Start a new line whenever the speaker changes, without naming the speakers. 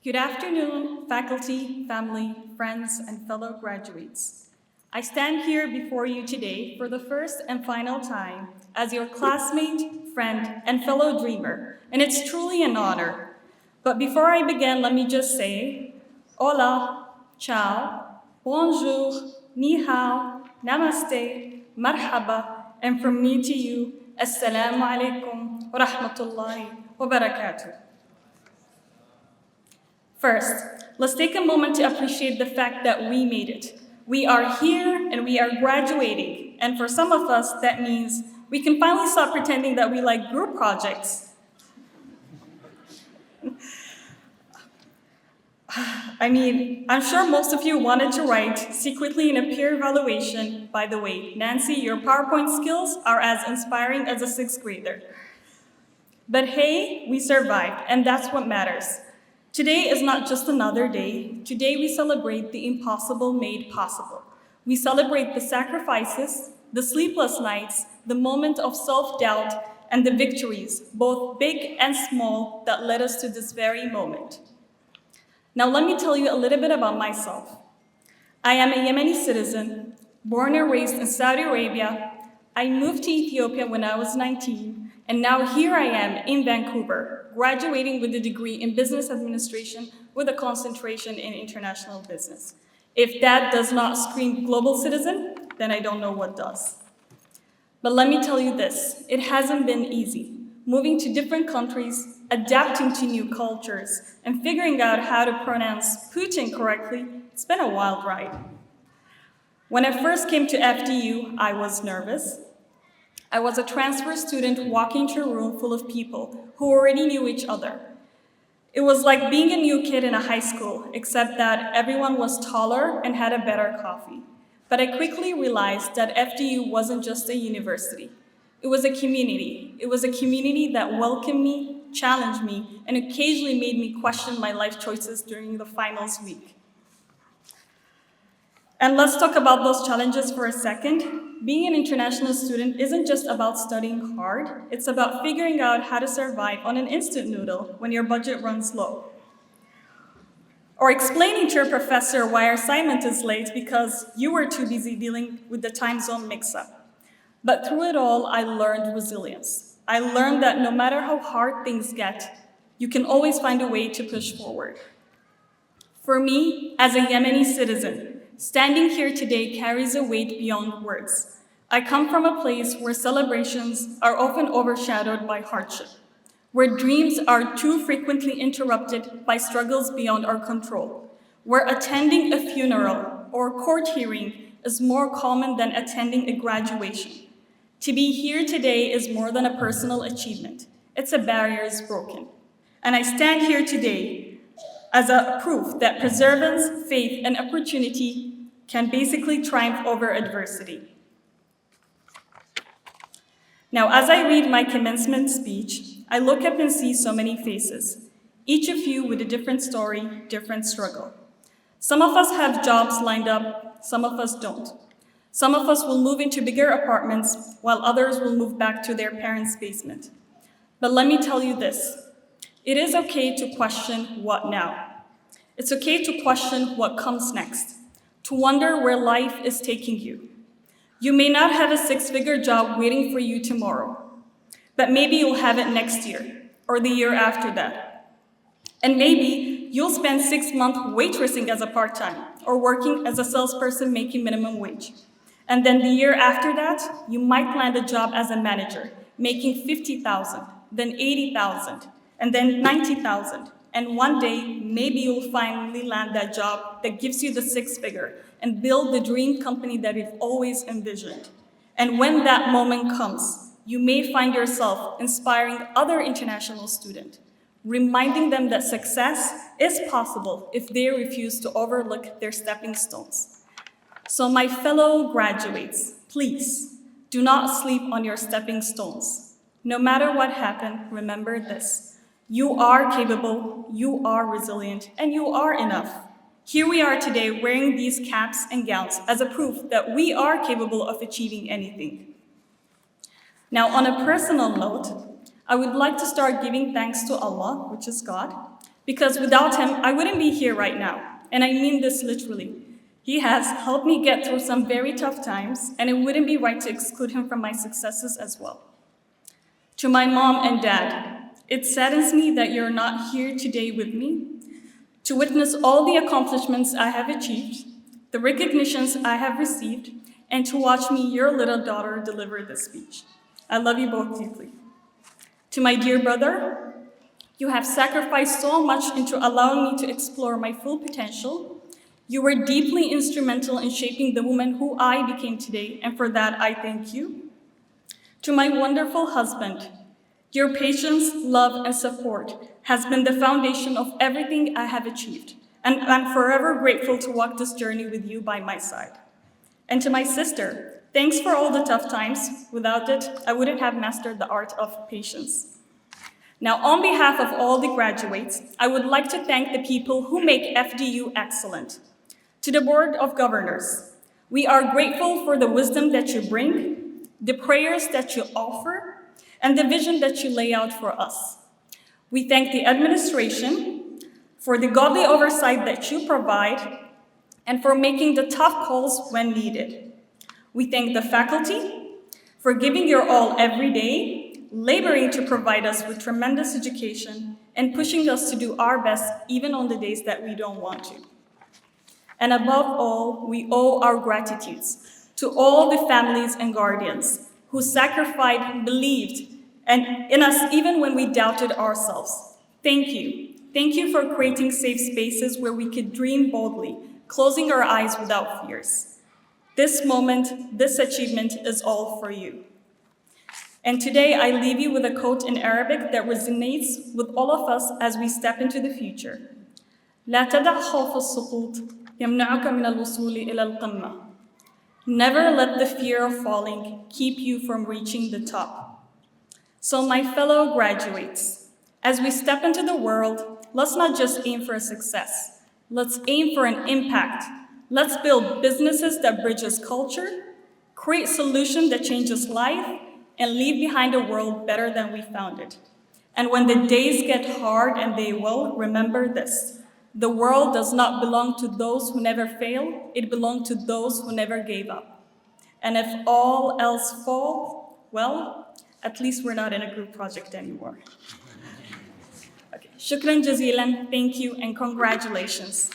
Good afternoon, faculty, family, friends, and fellow graduates. I stand here before you today for the first and final time as your classmate, friend, and fellow dreamer, and it's truly an honor. But before I begin, let me just say, hola, ciao, bonjour, ni hao, namaste, marhaba, and from me to you, assalamu alaikum wa rahmatullahi wa barakatuh. First, let's take a moment to appreciate the fact that we made it. We are here and we are graduating. And for some of us, that means we can finally stop pretending that we like group projects. I'm sure most of you wanted to write secretly in a peer evaluation. By the way, Nancy, your PowerPoint skills are as inspiring as a sixth grader. But hey, we survived, and that's what matters. Today is not just another day. Today we celebrate the impossible made possible. We celebrate the sacrifices, the sleepless nights, the moment of self-doubt, and the victories, both big and small, that led us to this very moment. Now let me tell you a little bit about myself. I am a Yemeni citizen, born and raised in Saudi Arabia. I moved to Ethiopia when I was 19, and now here I am in Vancouver, graduating with a degree in business administration with a concentration in international business. If that does not scream global citizen, then I don't know what does. But let me tell you this, it hasn't been easy. Moving to different countries, adapting to new cultures, and figuring out how to pronounce Putin correctly, it's been a wild ride. When I first came to FDU, I was nervous. I was a transfer student walking to a room full of people who already knew each other. It was like being a new kid in a high school, except that everyone was taller and had a better coffee. But I quickly realized that FDU wasn't just a university. It was a community. It was a community that welcomed me, challenged me, and occasionally made me question my life choices during the finals week. And let's talk about those challenges for a second. Being an international student isn't just about studying hard, it's about figuring out how to survive on an instant noodle when your budget runs low. Or explaining to your professor why your assignment is late because you were too busy dealing with the time zone mix-up. But through it all, I learned resilience. I learned that no matter how hard things get, you can always find a way to push forward. For me, as a Yemeni citizen, standing here today carries a weight beyond words. I come from a place where celebrations are often overshadowed by hardship, where dreams are too frequently interrupted by struggles beyond our control, where attending a funeral or court hearing is more common than attending a graduation. To be here today is more than a personal achievement. It's a barrier is broken. And I stand here today as a proof that perseverance, faith, and opportunity can basically triumph over adversity. Now, as I read my commencement speech, I look up and see so many faces, each of you with a different story, different struggle. Some of us have jobs lined up, some of us don't. Some of us will move into bigger apartments, while others will move back to their parents' basement. But let me tell you this, it is okay to question what now. It's okay to question what comes next, to wonder where life is taking you. You may not have a six-figure job waiting for you tomorrow, but maybe you'll have it next year or the year after that. And maybe you'll spend 6 months waitressing as a part-time or working as a salesperson making minimum wage. And then the year after that, you might land a job as a manager, making $50,000, then $80,000, and then $90,000. And one day, maybe you'll finally land that job that gives you the six-figure and build the dream company that you've always envisioned. And when that moment comes, you may find yourself inspiring other international students, reminding them that success is possible if they refuse to overlook their stepping stones. So my fellow graduates, please do not sleep on your stepping stones. No matter what happened, remember this. You are capable, you are resilient, and you are enough. Here we are today wearing these caps and gowns as a proof that we are capable of achieving anything. Now, on a personal note, I would like to start giving thanks to Allah, which is God, Because without him, I wouldn't be here right now. And I mean this literally. He has helped me get through some very tough times, and it wouldn't be right to exclude him from my successes as well. To my mom and dad, it saddens me that you're not here today with me to witness all the accomplishments I have achieved, the recognitions I have received, and to watch me, your little daughter, deliver this speech. I love you both deeply. To my dear brother, you have sacrificed so much into allowing me to explore my full potential. You were deeply instrumental in shaping the woman who I became today, and for that I thank you. To my wonderful husband, your patience, love, and support has been the foundation of everything I have achieved, and I'm forever grateful to walk this journey with you by my side. And to my sister, thanks for all the tough times. Without it, I wouldn't have mastered the art of patience. Now, on behalf of all the graduates, I would like to thank the people who make FDU excellent. To the Board of Governors, we are grateful for the wisdom that you bring, the prayers that you offer, and the vision that you lay out for us. We thank the administration for the godly oversight that you provide and for making the tough calls when needed. We thank the faculty for giving your all every day, laboring to provide us with tremendous education and pushing us to do our best even on the days that we don't want to. And above all, we owe our gratitudes to all the families and guardians who sacrificed, believed, and in us even when we doubted ourselves. Thank you. Thank you for creating safe spaces where we could dream boldly, closing our eyes without fears. This moment, this achievement is all for you. And today I leave you with a quote in Arabic that resonates with all of us as we step into the future. لا تدع خوف السقوط يمنعك من الوصول إلى القمة. Never let the fear of falling keep you from reaching the top. So my fellow graduates, as we step into the world, let's not just aim for a success. Let's aim for an impact. Let's build businesses that bridges culture, create solutions that changes life, and leave behind a world better than we found it. And when the days get hard, and they will, remember this. The world does not belong to those who never fail. It belongs to those who never gave up. And if all else fall, well, at least we're not in a group project anymore. Okay. Shukran jazilan, thank you, and congratulations.